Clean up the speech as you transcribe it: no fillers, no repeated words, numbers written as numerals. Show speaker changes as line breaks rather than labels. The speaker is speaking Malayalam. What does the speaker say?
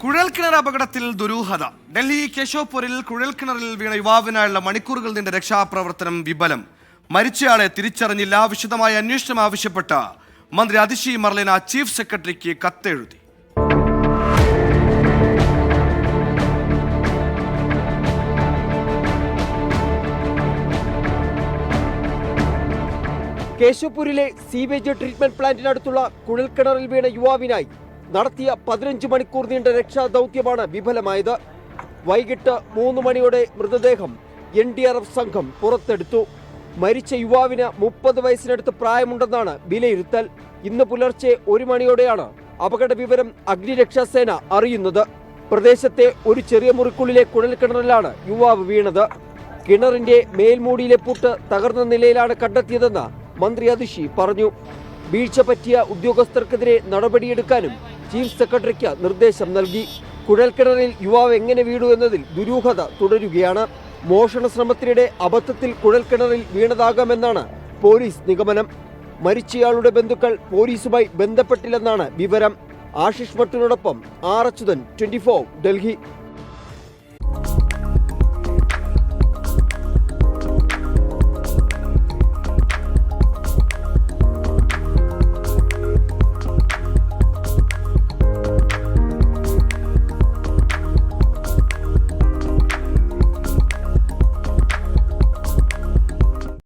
കുഴൽക്കിണർ അപകടത്തിൽ ദുരൂഹത. ഡൽഹി കേശോപൂരിൽ കുഴൽക്കിണറിൽ വീണ യുവാവിനായുള്ള മണിക്കൂറുകൾ നീണ്ട രക്ഷാപ്രവർത്തനം വിഫലം. മരിച്ചയാളെ തിരിച്ചറിഞ്ഞില്ല. വിശദമായ അന്വേഷണം ആവശ്യപ്പെട്ട മന്ത്രി അതിഷി മർലേന ചീഫ് സെക്രട്ടറിക്ക് കത്തെഴുതി.
കേശോപൂരിലെ സീവേജ് ട്രീറ്റ്മെന്റ് പ്ലാന്റിനടുത്തുള്ള കുഴൽക്കിണറിൽ വീണ യുവാവിനായി നടത്തിയ 15 മണിക്കൂർ നീണ്ട രക്ഷാദൗത്യമാണ് വിഫലമായത്. വൈകിട്ട് 3 മണിയോടെ മൃതദേഹം NDRF സംഘം പുറത്തെടുത്തു. മരിച്ച യുവാവിന് 30 വയസ്സിനടുത്ത് പ്രായമുണ്ടെന്നാണ് വിലയിരുത്തൽ. ഇന്ന് പുലർച്ചെ 1 മണിയോടെയാണ് അപകട വിവരം അഗ്നിരക്ഷാസേന അറിയുന്നത്. പ്രദേശത്തെ ഒരു ചെറിയ മുറിക്കുള്ളിലെ കുഴൽക്കിണറിലാണ് യുവാവ് വീണത്. കിണറിന്റെ മേൽമൂടിയിലെ പൂട്ട് തകർന്ന നിലയിലാണ് കണ്ടെത്തിയതെന്ന് മന്ത്രി അതിഷി പറഞ്ഞു. വീഴ്ച പറ്റിയ ഉദ്യോഗസ്ഥർക്കെതിരെ നടപടിയെടുക്കാനും ചീഫ് സെക്രട്ടറിക്ക് നിർദ്ദേശം നൽകി. കുഴൽക്കിണറിൽ യുവാവ് എങ്ങനെ വീണു എന്നതിൽ ദുരൂഹത തുടരുകയാണ്. മോഷണ ശ്രമത്തിനിടെ അബദ്ധത്തിൽ കുഴൽക്കിണറിൽ വീണതാകാമെന്നാണ് പോലീസ് നിഗമനം. മരിച്ചയാളുടെ ബന്ധുക്കൾ പോലീസുമായി ബന്ധപ്പെട്ടില്ലെന്നാണ് വിവരം. ആശിഷ് ഭട്ടിനോടൊപ്പം R. അച്യുതൻ, 24 ഡൽഹി.